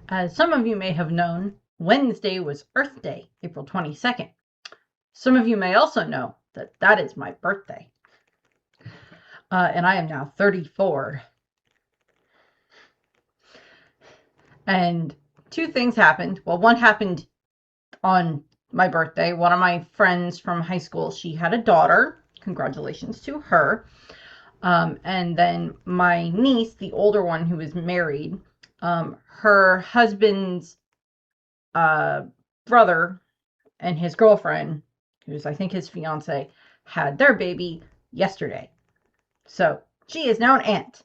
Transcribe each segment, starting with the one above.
As some of you may have known, Wednesday was Earth Day, April 22nd. Some of you may also know that that is my birthday. And I am now 34. And two things happened. Well, one happened on my birthday. One of my friends from high school, she had a daughter. Congratulations to her. And then my niece, the older one who is married, her husband's brother and his girlfriend, who's I think his fiance, had their baby yesterday. So she is now an aunt.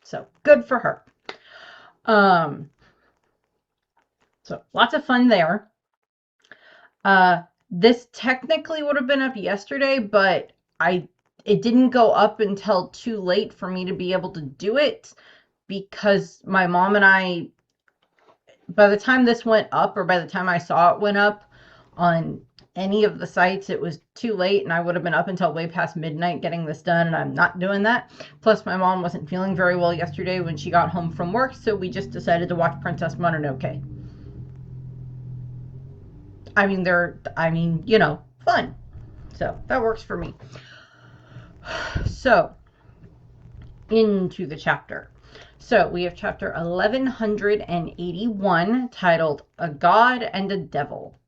So good for her. So lots of fun there. This technically would have been up yesterday, but it didn't go up until too late for me to be able to do it, because my mom and I, by the time this went up, or by the time I saw it went up on any of the sites, it was too late, and I would have been up until way past midnight getting this done, and I'm not doing that. Plus, my mom wasn't feeling very well yesterday when she got home from work, so we just decided to watch Princess Mononoke. Fun. So that works for me. So, into the chapter. So we have chapter 1181, titled A God and a Devil.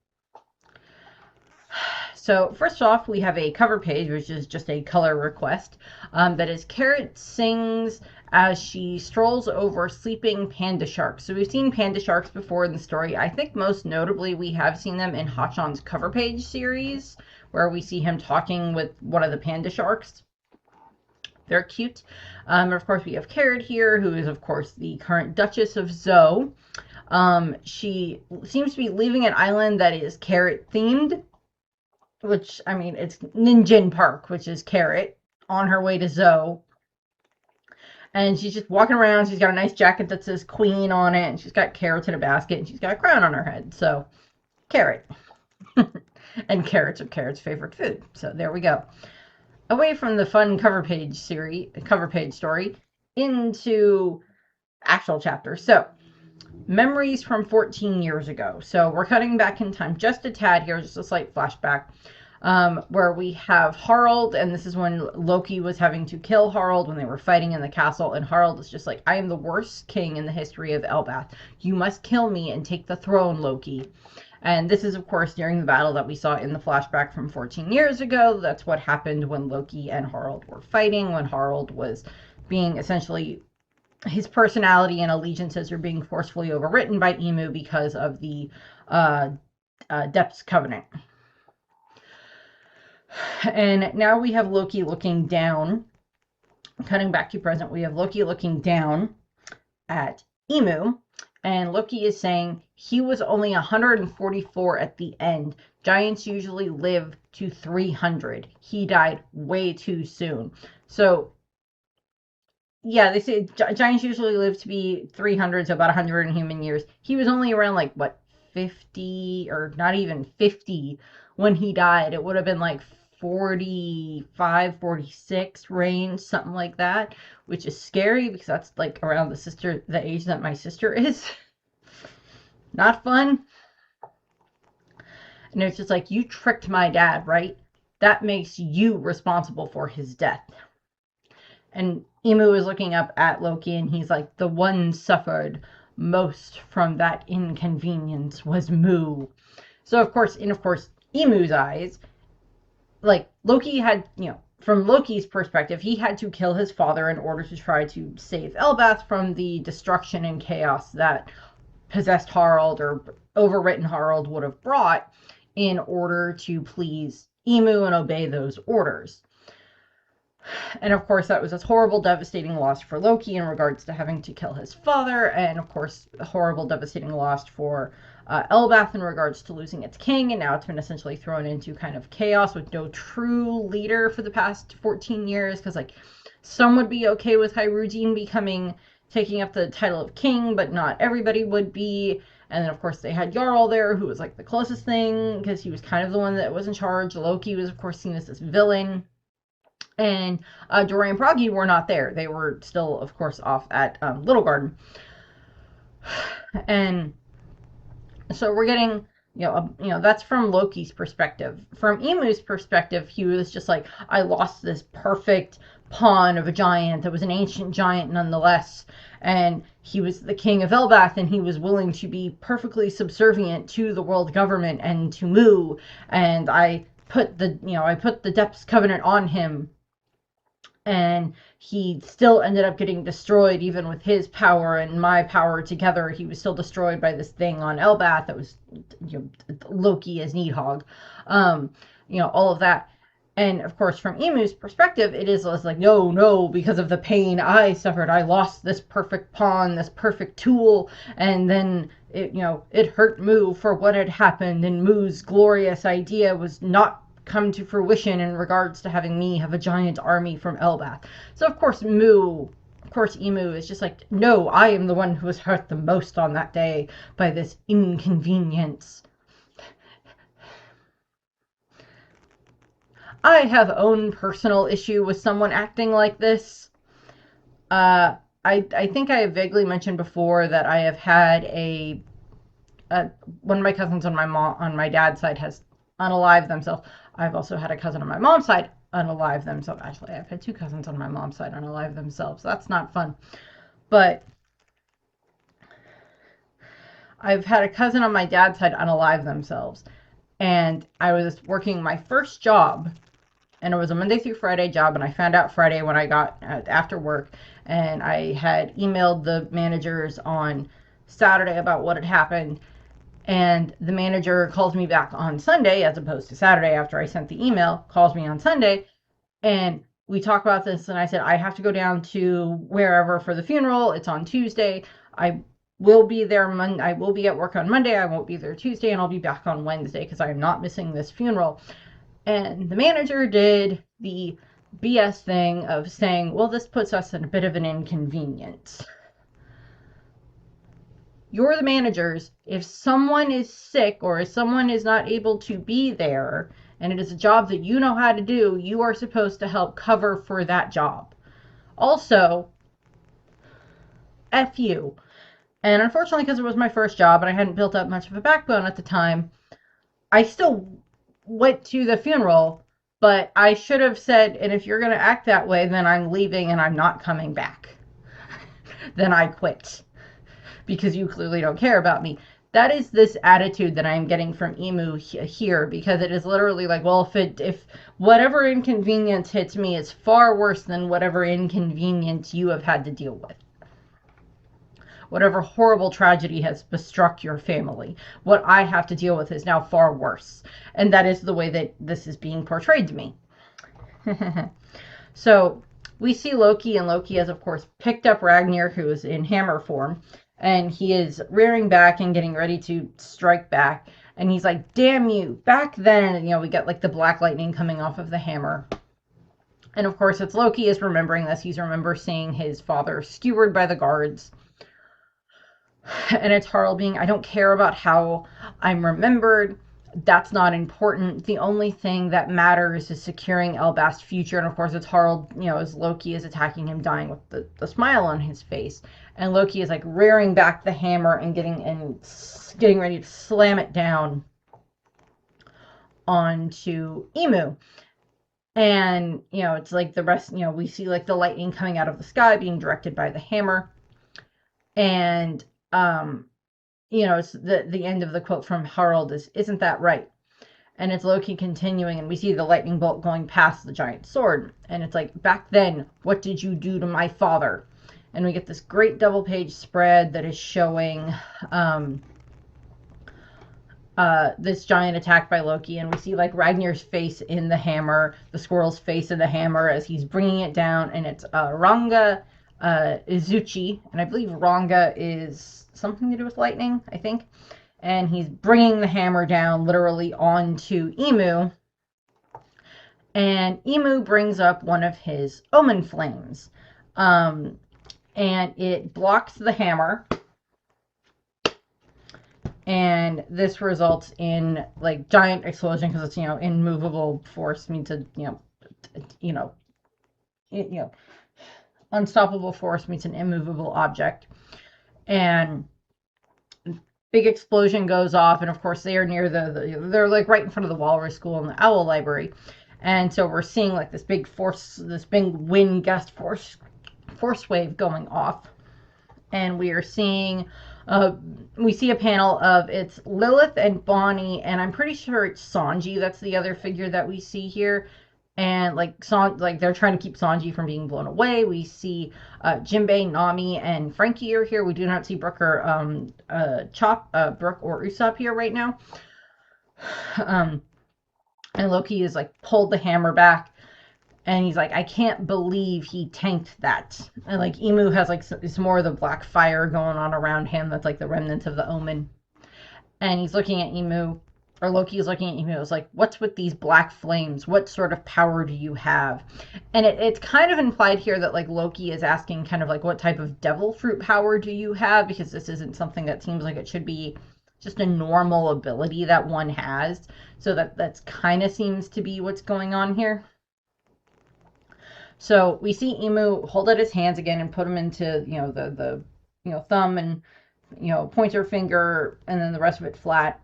So first off, we have a cover page, which is just a color request, that is Carrot sings as she strolls over sleeping panda sharks. So we've seen panda sharks before in the story. I think most notably we have seen them in Hachan's cover page series, where we see him talking with one of the panda sharks. They're cute. Of course, we have Carrot here, who is, of course, the current Duchess of Zou. She seems to be leaving an island that is Carrot themed, which, I mean, it's Ninjin Park, which is Carrot, on her way to Zou. And she's just walking around. She's got a nice jacket that says Queen on it, and she's got carrots in a basket, and she's got a crown on her head. So, Carrot. And carrots are Carrot's favorite food. So, there we go. Away from the fun cover page story, into actual chapter. So, memories from 14 years ago. So we're cutting back in time just a tad here, just a slight flashback, where we have Harald, and this is when Loki was having to kill Harald when they were fighting in the castle, and Harald is just like, I am the worst king in the history of Elbath. You must kill me and take the throne, Loki. And this is, of course, during the battle that we saw in the flashback from 14 years ago. That's what happened when Loki and Harald were fighting, when Harald was being essentially, his personality and allegiances are being forcefully overwritten by Emu because of the Depths Covenant. And now we have Loki looking down, cutting back to present, we have Loki looking down at Emu, and Loki is saying he was only 144 at the end. Giants usually live to 300. He died way too soon. So, yeah, they say giants usually live to be 300, so about 100 in human years. He was only around, 50, or not even 50 when he died. It would have been 45, 46 range, something like that, which is scary because that's around the age that my sister is. Not fun. And it's just you tricked my dad, right? That makes you responsible for his death. And Emu is looking up at Loki, and he's like, the one suffered most from that inconvenience was Mu. So of course, Emu's eyes, Loki had, from Loki's perspective, he had to kill his father in order to try to save Elbath from the destruction and chaos that possessed Harald, or overwritten Harald, would have brought in order to please Emu and obey those orders. And of course, that was a horrible, devastating loss for Loki in regards to having to kill his father, and of course, a horrible, devastating loss for Elbath in regards to losing its king, and now it's been essentially thrown into kind of chaos with no true leader for the past 14 years, because some would be okay with Hyrule taking up the title of king, but not everybody would be. And then, of course, they had Jarl there, who was the closest thing, because he was kind of the one that was in charge. Loki was, of course, seen as this villain. And Dory and Proggy were not there. They were still, of course, off at Little Garden. And so we're getting, that's from Loki's perspective. From Emu's perspective, he was just like, I lost this perfect pawn of a giant that was an ancient giant nonetheless, and he was the king of Elbath, and he was willing to be perfectly subservient to the world government and to Mu, and I put the Depths Covenant on him, and he still ended up getting destroyed. Even with his power and my power together, he was still destroyed by this thing on Elbath that was, Loki as Needhog. um all of that. And of course, from Emu's perspective, it is like, no, no, because of the pain I suffered, I lost this perfect pawn, this perfect tool, and then it hurt Mu for what had happened, and Mu's glorious idea was not come to fruition in regards to having me have a giant army from Elbath. So of course Emu is just like, no, I am the one who was hurt the most on that day by this inconvenience. I have own personal issue with someone acting like this. I think I have vaguely mentioned before that I have had one of my cousins on my dad's side has unalived themselves. I've also had a cousin on my mom's side unalive themselves. Actually, I've had two cousins on my mom's side unalive themselves. That's not fun. But I've had a cousin on my dad's side unalive themselves. And I was working my first job, and it was a Monday through Friday job, and I found out Friday when I got after work, and I had emailed the managers on Saturday about what had happened, and the manager calls me back on Sunday as opposed to Saturday after I sent the email, calls me on Sunday, and we talk about this, and I said, I have to go down to wherever for the funeral. It's on Tuesday. I will be there I will be at work on Monday. I won't be there Tuesday, and I'll be back on Wednesday because I am not missing this funeral. And the manager did the BS thing of saying, well, this puts us in a bit of an inconvenience. You're the managers. If someone is sick or if someone is not able to be there, and it is a job that you know how to do, you are supposed to help cover for that job. Also, F you. And unfortunately, because it was my first job and I hadn't built up much of a backbone at the time, I still went to the funeral, but I should have said, and if you're going to act that way, then I'm leaving and I'm not coming back. Then I quit because you clearly don't care about me. That is this attitude that I'm getting from Emu here, because it is literally like, well, if whatever inconvenience hits me is far worse than whatever inconvenience you have had to deal with. Whatever horrible tragedy has bestruck your family, what I have to deal with is now far worse. And that is the way that this is being portrayed to me. So we see Loki, and Loki has, of course, picked up Ragnir, who is in hammer form, and he is rearing back and getting ready to strike back. And he's like, damn you. Back then, we get like the black lightning coming off of the hammer. And of course, it's Loki is remembering this. He's seeing his father skewered by the guards. And it's Harald being, I don't care about how I'm remembered. That's not important. The only thing that matters is securing Elbast's future. And of course, it's Harald, as Loki is attacking him, dying with the smile on his face. And Loki is like rearing back the hammer and getting ready to slam it down onto Emu. And, it's like the rest, we see like the lightning coming out of the sky being directed by the hammer. And it's the end of the quote from Harald is, isn't that right? And it's Loki continuing, and we see the lightning bolt going past the giant sword. And it's like, back then, what did you do to my father? And we get this great double page spread that is showing this giant attack by Loki. And we see like Ragnar's face in the hammer, the squirrel's face in the hammer as he's bringing it down. And it's Ranga Izuchi, and I believe Ranga is something to do with lightning, I think. And he's bringing the hammer down literally onto Emu. And Emu brings up one of his omen flames. And it blocks the hammer. And this results in like giant explosion because it's, immovable force means unstoppable force meets an immovable object. And big explosion goes off, and of course they are near they're like right in front of the Walrus School and the Owl Library, and so we're seeing like this big wind gust force wave going off, and we are seeing. We see a panel of it's Lilith and Bonnie, and I'm pretty sure it's Sanji. That's the other figure that we see here, and like they're trying to keep Sanji from being blown away. We see Jinbei, Nami, and Frankie are here. We do not see Brook or Brook or Usopp here right now. And Loki is like pulled the hammer back, and he's like, I can't believe he tanked that. And like Imu has like it's more of the black fire going on around him. That's like the remnants of the omen. And he's looking at Imu, or Loki is looking at Imu. It's like, what's with these black flames? What sort of power do you have? And it's kind of implied here that like Loki is asking kind of like, what type of devil fruit power do you have? Because this isn't something that seems like it should be just a normal ability that one has. So that's kind of seems to be what's going on here. So we see Imu hold out his hands again and put them into, the thumb and, pointer finger, and then the rest of it flat.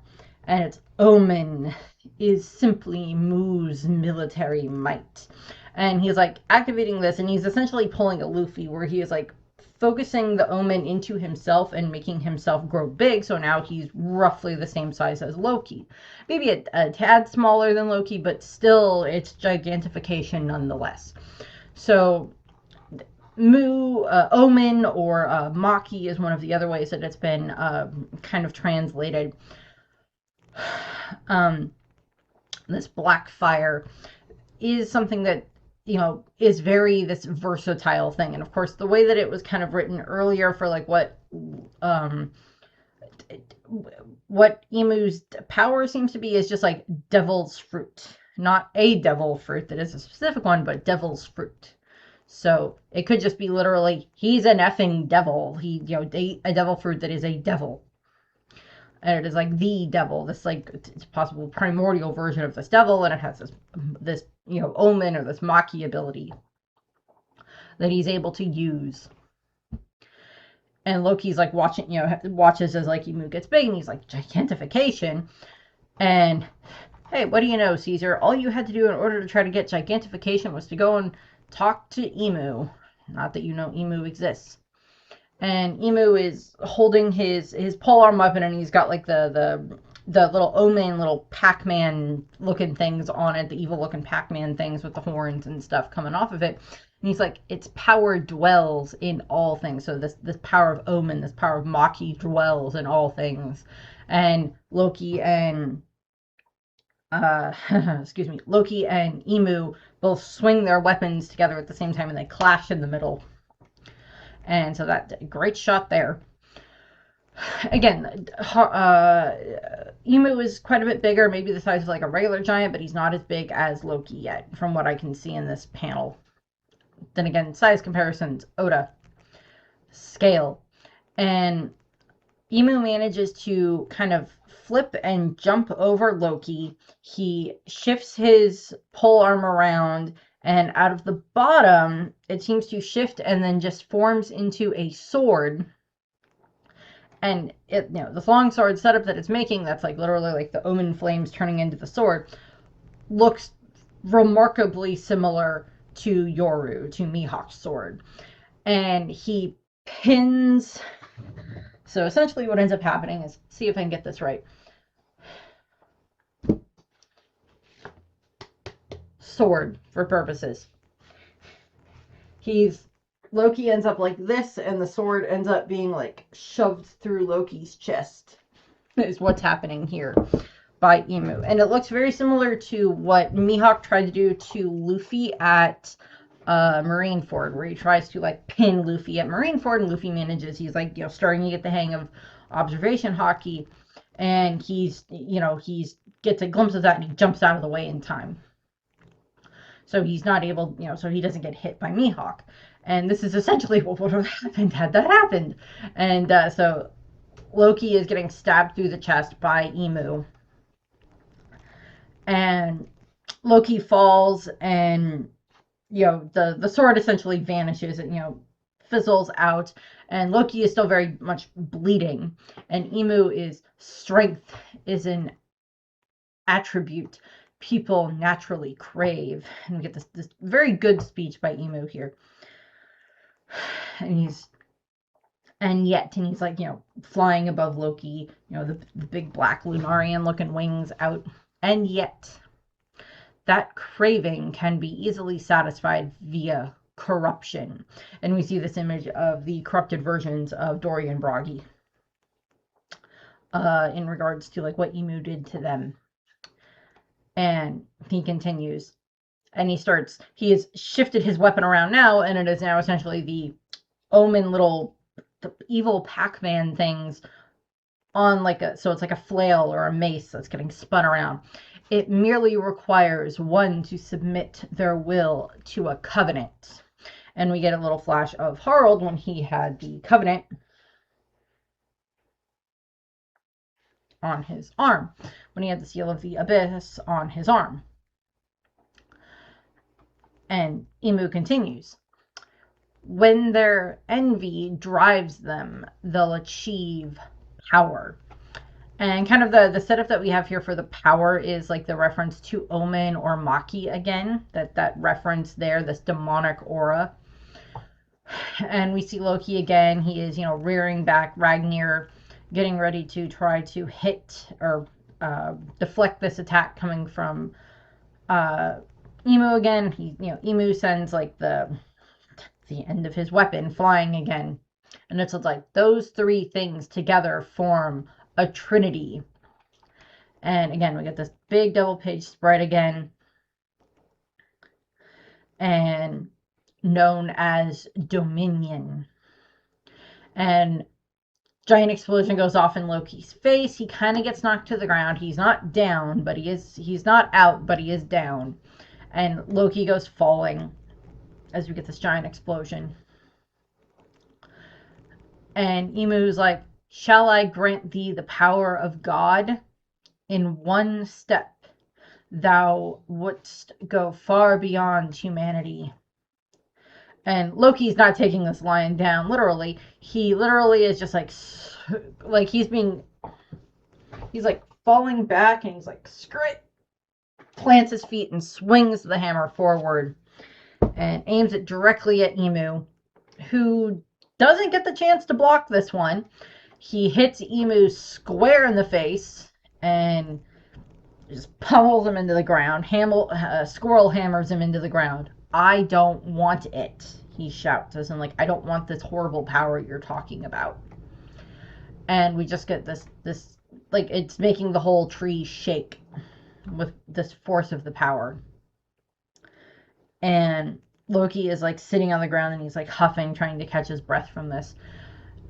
And it's Omen is simply Mu's military might. And he's like activating this, and he's essentially pulling a Luffy where he is like focusing the Omen into himself and making himself grow big. So now he's roughly the same size as Loki. Maybe a tad smaller than Loki, but still it's gigantification nonetheless. So Omen or Maki is one of the other ways that it's been kind of translated. This black fire is something that is very this versatile thing, and of course the way that it was kind of written earlier for like what Imu's power seems to be is just like devil's fruit. Not a devil fruit that is a specific one, but devil's fruit. So it could just be literally, he's an effing devil. He, a devil fruit that is a devil. And it is like the devil, this like it's possible primordial version of this devil, and it has this Omen or this Maki ability that he's able to use. And Loki's like watches as like Imu gets big, and he's like, gigantification. And hey, what do you know, Caesar? All you had to do in order to try to get gigantification was to go and talk to Imu. Not that you know Imu exists. And Imu is holding his polearm weapon, and he's got like the little Omen, little Pac-Man looking things on it, the evil looking Pac-Man things with the horns and stuff coming off of it. And he's like, its power dwells in all things. So this power of Omen, this power of Maki dwells in all things. And Loki and Loki and Imu both swing their weapons together at the same time, and they clash in the middle. And so that great shot there. Again, Imu is quite a bit bigger, maybe the size of like a regular giant, but he's not as big as Loki yet, from what I can see in this panel. Then again, size comparisons, Oda, scale, and Imu manages to kind of flip and jump over Loki. He shifts his pole arm around, and out of the bottom, it seems to shift and then just forms into a sword. And it, the long sword setup that it's making, that's like literally like the Omen flames turning into the sword, looks remarkably similar to Yoru, to Mihawk's sword. And he pins. So essentially what ends up happening is, see if I can get this right. Sword for purposes. Loki ends up like this, and the sword ends up being like shoved through Loki's chest, is what's happening here by Imu. And it looks very similar to what Mihawk tried to do to Luffy at Marineford, where he tries to like pin Luffy at Marineford, and Luffy manages, he's like, starting to get the hang of observation hockey, and he's gets a glimpse of that, and he jumps out of the way in time. So he's not able, so he doesn't get hit by Mihawk. And this is essentially what would have happened had that happened. And so Loki is getting stabbed through the chest by Imu. And Loki falls, and, the sword essentially vanishes and, fizzles out. And Loki is still very much bleeding. And Imu is strength is an attribute people naturally crave. And we get this very good speech by Imu here. And he's like, flying above Loki, the big black Lunarian looking wings out. And yet, that craving can be easily satisfied via corruption. And we see this image of the corrupted versions of Dorian Bragi in regards to like what Imu did to them. And he continues, and he has shifted his weapon around now, and it is now essentially the Omen little evil Pac-Man things on so it's like a flail or a mace that's getting spun around. It merely requires one to submit their will to a covenant. And we get a little flash of Harald when he had the covenant on his arm, when he had the seal of the abyss on his arm. And Imu continues, when their envy drives them, they'll achieve power. And kind of the setup that we have here for the power is like the reference to Omen or Maki again, that reference there, this demonic aura. And we see Loki again. He is, rearing back Ragnir, getting ready to try to hit or deflect this attack coming from Imu again. Imu sends like the end of his weapon flying again. And it's like those three things together form a trinity. And again, we get this big double page spread again, and known as Dominion. And giant explosion goes off in Loki's face. He kind of gets knocked to the ground. He's not down, but he's not out, but he is down. And Loki goes falling as we get this giant explosion. And Imu's like, shall I grant thee the power of God? In one step, thou wouldst go far beyond humanity. And Loki's not taking this lion down literally. He literally is just like he's like falling back, and he's like, screw it, plants his feet and swings the hammer forward and aims it directly at Imu, who doesn't get the chance to block this one. He hits Imu square in the face and just pummels him into the ground. Squirrel hammers him into the ground. I don't want it, he shouts, as in like, I don't want this horrible power you're talking about. And we just get this like, it's making the whole tree shake with this force of the power. And Loki is like sitting on the ground, and he's like huffing, trying to catch his breath from this.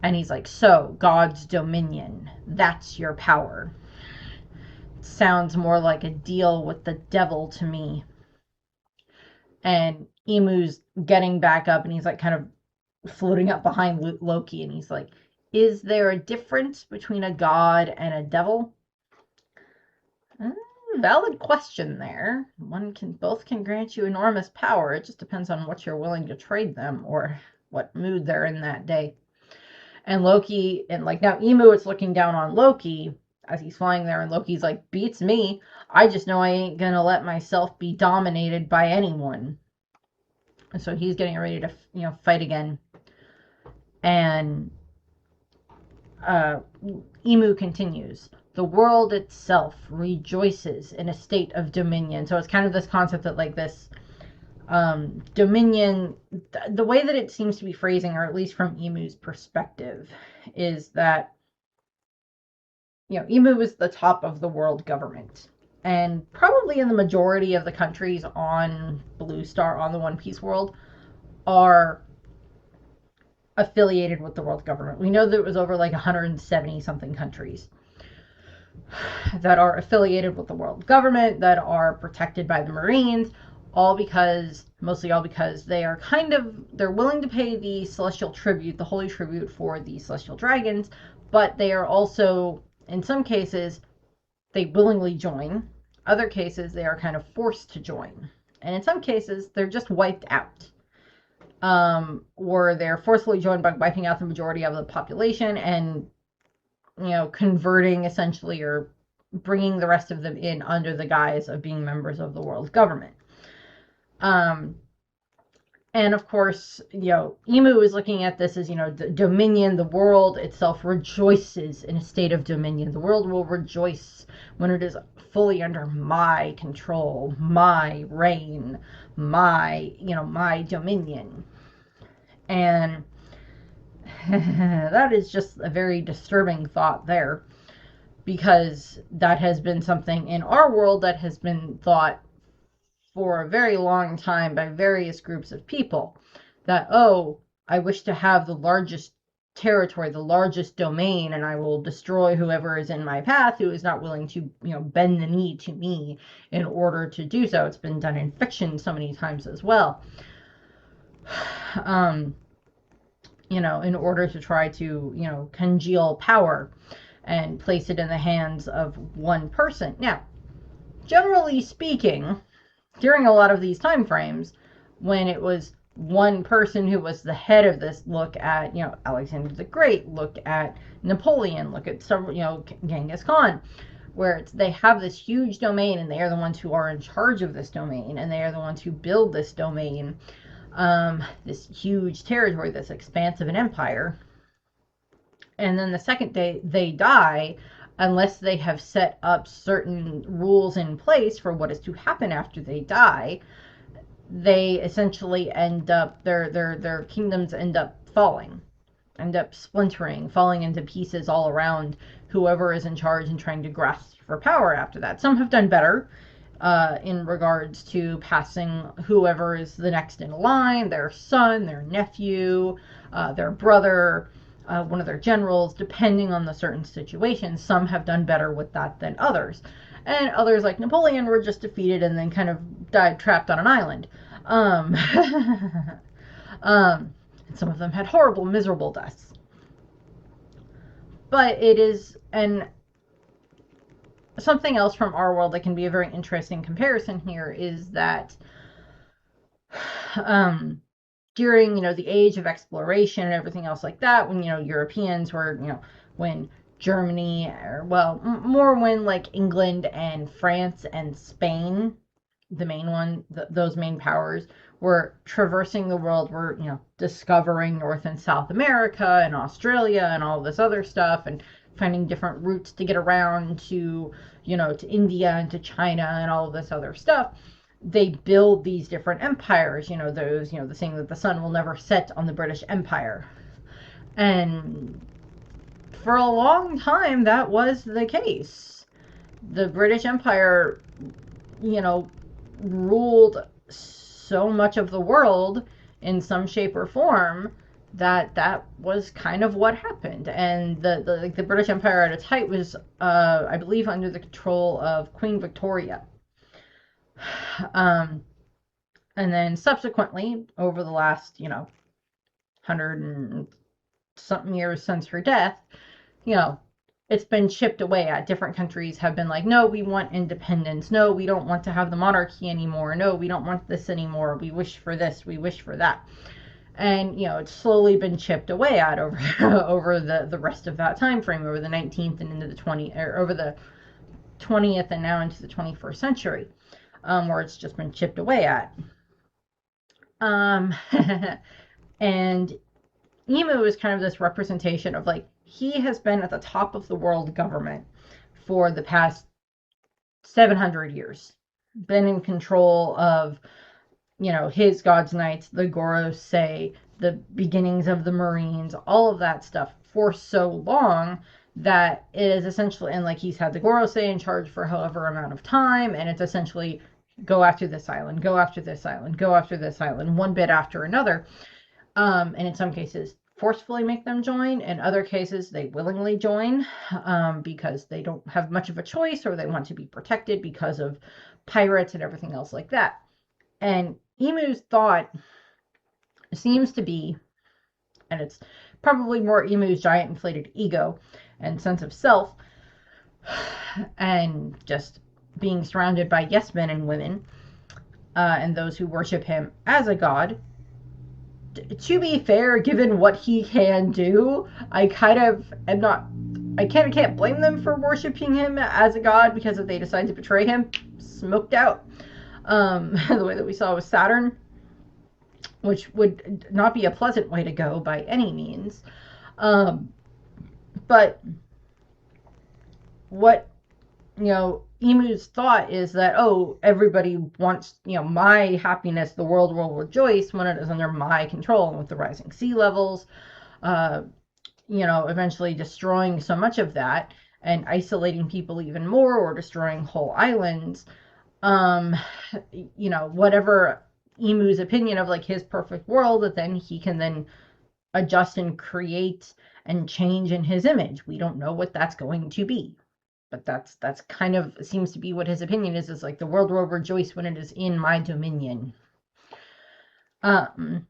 And he's like, so, God's dominion, that's your power. It sounds more like a deal with the devil to me. And Imu's getting back up, and he's like kind of floating up behind Loki, and he's like, is there a difference between a god and a devil? Valid question there. Both can grant you enormous power. It just depends on what you're willing to trade them, or what mood they're in that day. And Loki, and like now Imu is looking down on Loki as he's flying there, and Loki's like, beats me. I just know I ain't gonna let myself be dominated by anyone. And so he's getting ready to, fight again. And Imu continues, the world itself rejoices in a state of dominion. So it's kind of this concept that like this dominion, the way that it seems to be phrasing, or at least from Imu's perspective, is that Imu is the top of the world government, and probably in the majority of the countries on Blue Star, on the One Piece world, are affiliated with the world government. We know that it was over like 170 something countries that are affiliated with the world government, that are protected by the Marines, mostly all because they are they're willing to pay the celestial tribute, the holy tribute for the celestial dragons, but they are also, in some cases, they willingly join. Other cases, they are kind of forced to join. And in some cases, they're just wiped out. or they're forcefully joined by wiping out the majority of the population and, converting essentially, or bringing the rest of them in under the guise of being members of the world government. And of course, Imu is looking at this as, the dominion. The world itself rejoices in a state of dominion. The world will rejoice when it is fully under my control, my reign, my dominion. And that is just a very disturbing thought there, because that has been something in our world that has been thought for a very long time by various groups of people, that, oh, I wish to have the largest territory, the largest domain, and I will destroy whoever is in my path who is not willing to, bend the knee to me in order to do so. It's been done in fiction so many times as well. In order to try to, congeal power and place it in the hands of one person. Now, generally speaking, during a lot of these time frames, when it was one person who was the head of this, look at, Alexander the Great, look at Napoleon, look at several, Genghis Khan, where they have this huge domain and they are the ones who are in charge of this domain, and they are the ones who build this domain, this huge territory, this expanse of an empire. And then the second day they die, unless they have set up certain rules in place for what is to happen after they die, they essentially end up, their kingdoms end up falling, end up splintering, falling into pieces all around whoever is in charge and trying to grasp for power after that. Some have done better in regards to passing whoever is the next in line, their son, their nephew, their brother, one of their generals, depending on the certain situation. Some have done better with that than others. And others, like Napoleon, were just defeated and then kind of died trapped on an island. And some of them had horrible, miserable deaths. But it is, and something else from our world that can be a very interesting comparison here is that during, the age of exploration and everything else like that, when, Europeans were, when Germany, or, well, more when, like, England and France and Spain, the main one, those main powers, were traversing the world, were, discovering North and South America and Australia and all this other stuff, and finding different routes to get around to, to India and to China and all of this other stuff. They build these different empires, those, the saying that the sun will never set on the British Empire. And for a long time, that was the case. The British Empire, ruled so much of the world in some shape or form that was kind of what happened. And the British Empire at its height was, I believe, under the control of Queen Victoria. And then subsequently, over the last, 100 and something years since her death, it's been chipped away at. Different countries have been like, no, we want independence. No, we don't want to have the monarchy anymore. No, we don't want this anymore. We wish for this. We wish for that. And, it's slowly been chipped away at over over the rest of that time frame, over the 19th and into the 20th, or over the 20th and now into the 21st century. Where it's just been chipped away at. And Imu is kind of this representation of, like, he has been at the top of the world government for the past 700 years. Been in control of, his God's Knights, the Gorosei, the beginnings of the Marines, all of that stuff for so long that it is essentially, and like he's had the Gorosei in charge for however amount of time, and it's essentially go after this island, go after this island, go after this island, one bit after another. And in some cases, forcefully make them join. In other cases, they willingly join because they don't have much of a choice, or they want to be protected because of pirates and everything else like that. And Imu's thought seems to be, and it's probably more Imu's giant inflated ego and sense of self, and just being surrounded by yes men and women, and those who worship him as a god, to be fair, given what he can do, I kind of am not. I can't blame them for worshiping him as a god, because if they decide to betray him, smoked out. The way that we saw with Saturn, which would not be a pleasant way to go by any means. But what, Emu's thought is that, oh, everybody wants, my happiness, the world will rejoice when it is under my control. And with the rising sea levels, eventually destroying so much of that and isolating people even more, or destroying whole islands, whatever Emu's opinion of like his perfect world, that then he can then adjust and create and change in his image. We don't know what that's going to be, but that's kind of seems to be what his opinion is like, the world will rejoice when it is in my dominion. And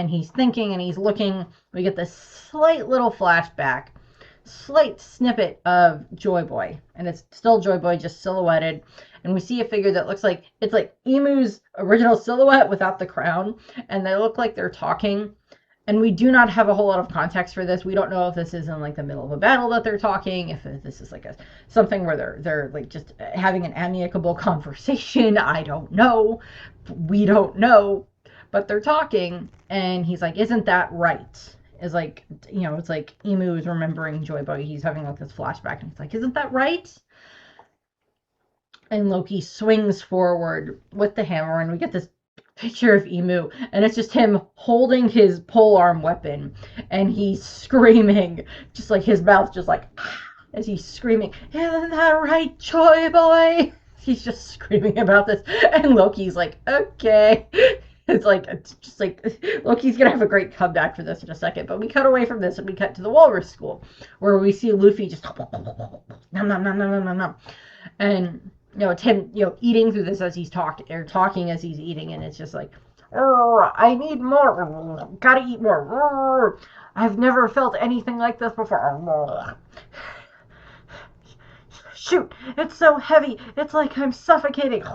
he's thinking and he's looking. We get this slight little flashback, slight snippet of Joy Boy, and it's still Joy Boy just silhouetted, and we see a figure that looks like it's like Emu's original silhouette without the crown, and they look like they're talking. And we do not have a whole lot of context for this. We don't know if this is in like the middle of a battle that they're talking, if this is like something where they're like just having an amicable conversation. I don't know. We don't know. But they're talking, and he's like, "Isn't that right?" Is like, it's like Emu is remembering Joy Boy. He's having like this flashback, and he's like, "Isn't that right?" And Loki swings forward with the hammer, and we get this picture of Emu, and it's just him holding his polearm weapon, and he's screaming, just like his mouth just like as he's screaming, "Isn't that right, Joy Boy?" He's just screaming about this, and Loki's like, "Okay." It's just like Loki's gonna have a great comeback for this in a second. But we cut away from this and we cut to the Walrus School, where we see Luffy just nom nom nom nom nom nom, and it's him eating through this as he's talking as he's eating, and it's just like, "I need more. Gotta eat more. I've never felt anything like this before. Shoot, it's so heavy. It's like I'm suffocating.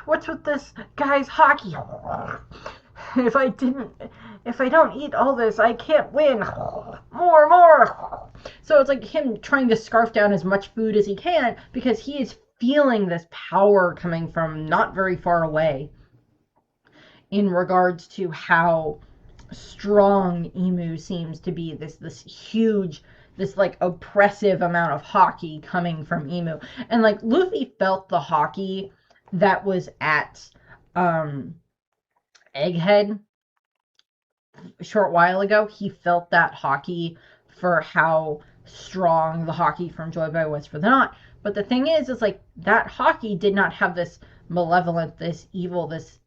What's with this guy's hockey? If I don't eat all this, I can't win. More. So it's like him trying to scarf down as much food as he can, because he is feeling this power coming from not very far away in regards to how strong Emu seems to be. This huge, this like oppressive amount of hockey coming from Emu. And like Luffy felt the hockey that was at Egghead a short while ago. He felt that hockey for how strong the hockey from Joy Boy was for the knot. But the thing is like that hockey did not have this malevolent, this evil, this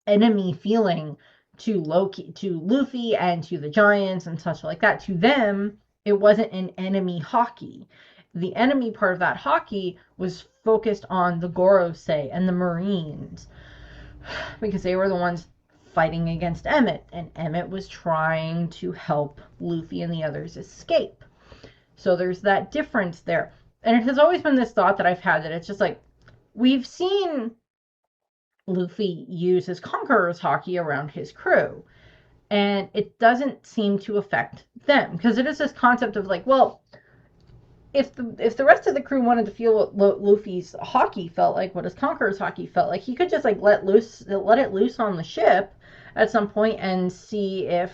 enemy feeling to Luffy and to the giants and such like that. To them, it wasn't an enemy hockey. The enemy part of that hockey was focused on the Gorosei and the Marines, because they were the ones fighting against Emmett, and Emmett was trying to help Luffy and the others escape. So there's that difference there. And it has always been this thought that I've had, that it's just like, we've seen Luffy use his Conqueror's hockey around his crew, and it doesn't seem to affect them, because it is this concept of like, well, if the rest of the crew wanted to feel what Luffy's hockey felt like, what his Conqueror's hockey felt like, he could just like let it loose on the ship at some point and see if,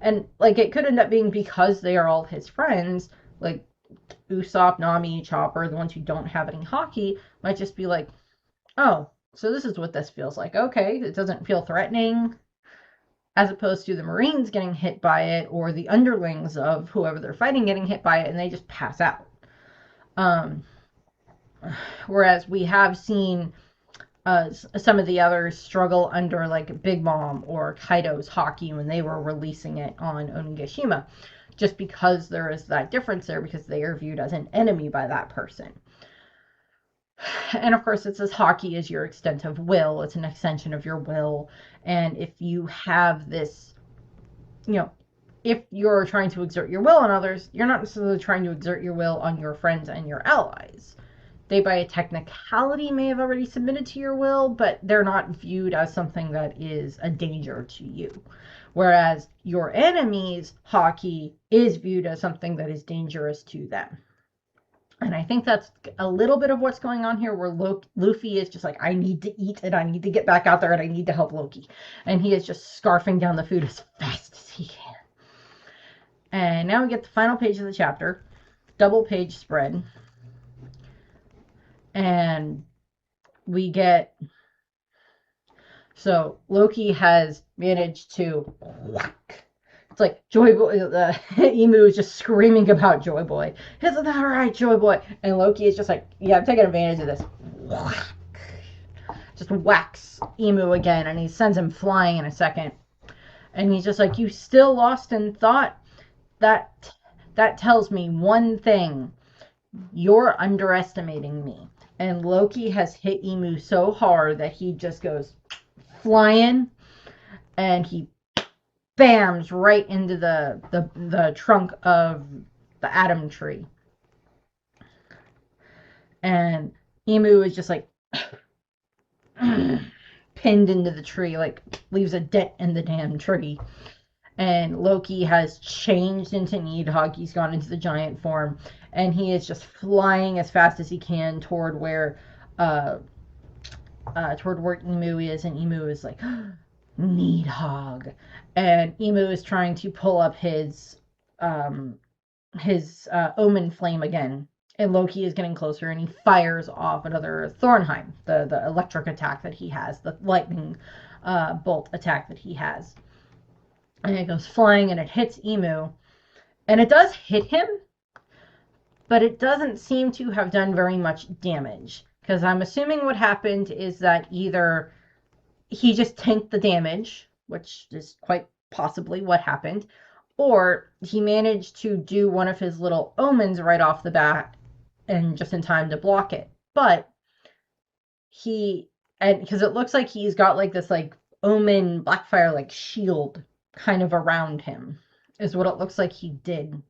and like it could end up being, because they are all his friends, like Usopp, Nami, Chopper, the ones who don't have any hockey, might just be like, "Oh, so this is what this feels like. Okay, it doesn't feel threatening," as opposed to the Marines getting hit by it, or the underlings of whoever they're fighting getting hit by it, and they just pass out. Whereas we have seen some of the others struggle under like Big Mom or Kaido's hockey when they were releasing it on Onigashima, just because there is that difference there, because they are viewed as an enemy by that person. And of course, it says hockey is your extent of will. It's an extension of your will. And if you have this, if you're trying to exert your will on others, you're not necessarily trying to exert your will on your friends and your allies. They, by a technicality, may have already submitted to your will, but they're not viewed as something that is a danger to you. Whereas your enemy's haki is viewed as something that is dangerous to them. And I think that's a little bit of what's going on here, where Luffy is just like, I need to eat and I need to get back out there and I need to help Loki. And he is just scarfing down the food as fast as he can. And now we get the final page of the chapter, double page spread. And we get, so Loki has managed to whack. It's like Joy Boy, Emu is just screaming about Joy Boy. Isn't that right, Joy Boy? And Loki is just like, yeah, I'm taking advantage of this. Whack. Just whacks Emu again, and he sends him flying in a second. And he's just like, you still lost in thought? That tells me one thing. You're underestimating me. And Loki has hit Emu so hard that he just goes flying, and he bams right into the trunk of the Atom Tree. And Emu is just like pinned into the tree, like leaves a dent in the damn tree. And Loki has changed into Nidhogg. He's gone into the giant form, and he is just flying as fast as he can toward where Emu is, and Emu is like, Nidhogg. And Emu is trying to pull up his Omen Flame again. And Loki is getting closer, and he fires off another Thornheim, the electric attack that he has, the lightning bolt attack that he has. And it goes flying, and it hits Emu. And it does hit him, but it doesn't seem to have done very much damage. Because I'm assuming what happened is that either he just tanked the damage, which is quite possibly what happened, or he managed to do one of his little omens right off the bat and just in time to block it. But because it looks like he's got like this like omen Blackfire like shield kind of around him, is what it looks like he did.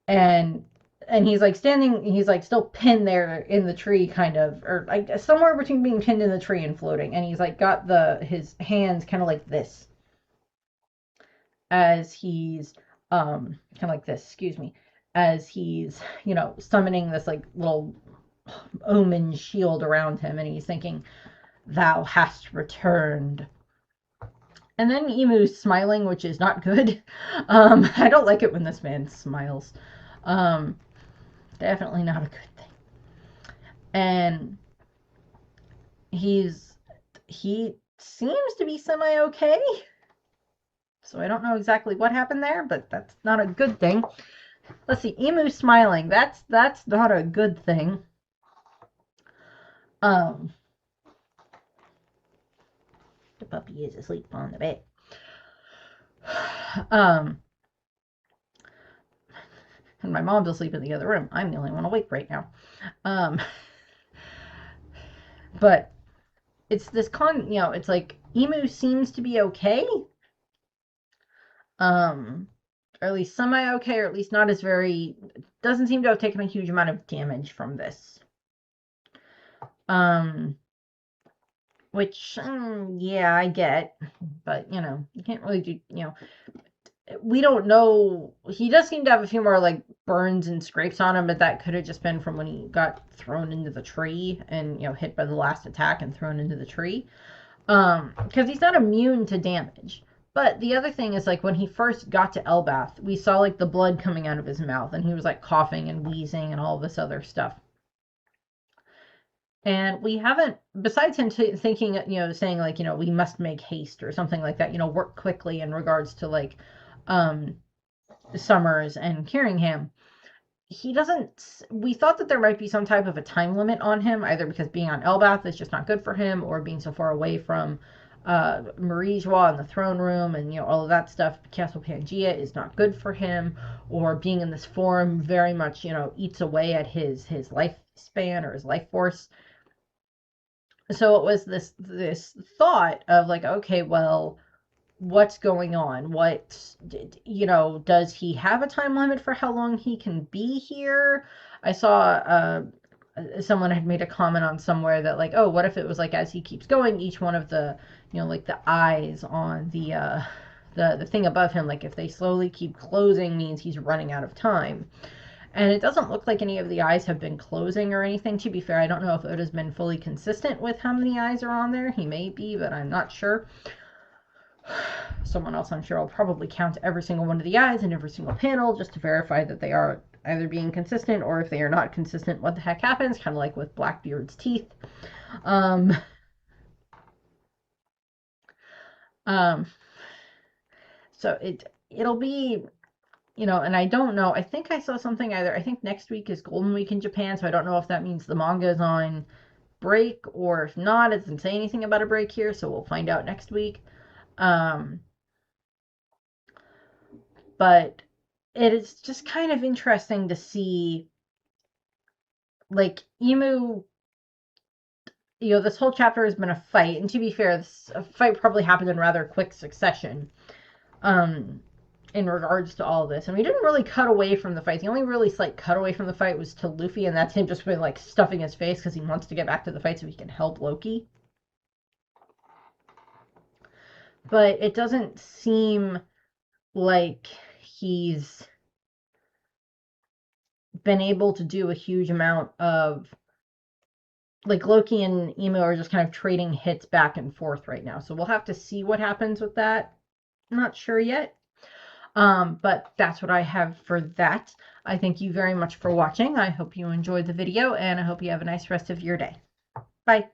And he's like standing, he's like still pinned there in the tree, kind of, or like somewhere between being pinned in the tree and floating. And he's like got his hands kind of like this, as he's kind of like this, excuse me, as he's, summoning this like little omen shield around him. And he's thinking, thou hast returned. And then Emu's smiling, which is not good. I don't like it when this man smiles. Definitely not a good thing. And he seems to be semi-okay. So I don't know exactly what happened there, but that's not a good thing. Let's see, Emu smiling. That's not a good thing. The puppy is asleep on the bed. And my mom's asleep in the other room. I'm the only one awake right now. But it's this it's like Emu seems to be okay. Or at least semi-okay, or at least not as doesn't seem to have taken a huge amount of damage from this. Which, yeah, I get, but, you can't really do, we don't know. He does seem to have a few more, like, burns and scrapes on him, but that could have just been from when he got thrown into the tree and, hit by the last attack and thrown into the tree. Because he's not immune to damage. But the other thing is, like, when he first got to Elbaf, we saw, like, the blood coming out of his mouth, and he was, like, coughing and wheezing and all this other stuff. And we haven't, besides him thinking, saying, like, we must make haste or something like that, work quickly in regards to, like, Summers and Keringham, we thought that there might be some type of a time limit on him, either because being on Elbaf is just not good for him, or being so far away from Marie Joie in the throne room and, all of that stuff, Castle Pangea is not good for him, or being in this form very much, eats away at his lifespan or his life force. So it was this thought of like, okay, well, what's going on? Does he have a time limit for how long he can be here? I saw someone had made a comment on somewhere that like, oh, what if it was like as he keeps going, each one of the, you know, like the eyes on the thing above him, like if they slowly keep closing means he's running out of time. And it doesn't look like any of the eyes have been closing or anything. To be fair, I don't know if Oda's been fully consistent with how many eyes are on there. He may be, but I'm not sure. Someone else I'm sure will probably count every single one of the eyes in every single panel just to verify that they are either being consistent, or if they are not consistent, what the heck happens, kind of like with Blackbeard's teeth. Um, um, so it'll be, you know, and I don't know. I think I saw something either. I think next week is Golden Week in Japan, so I don't know if that means the manga is on break, or if not, it doesn't say anything about a break here, so we'll find out next week. But it is just kind of interesting to see, like, Imu, you know, this whole chapter has been a fight, and to be fair, this fight probably happened in rather quick succession, in regards to all this. And we didn't really cut away from the fight. The only really slight cut away from the fight was to Luffy, and that's him just been, like, stuffing his face because he wants to get back to the fight so he can help Loki. But it doesn't seem like he's been able to do a huge amount of, like, Loki and Imu are just kind of trading hits back and forth right now. So we'll have to see what happens with that. I'm not sure yet. But that's what I have for that. I thank you very much for watching. I hope you enjoyed the video, and I hope you have a nice rest of your day. Bye.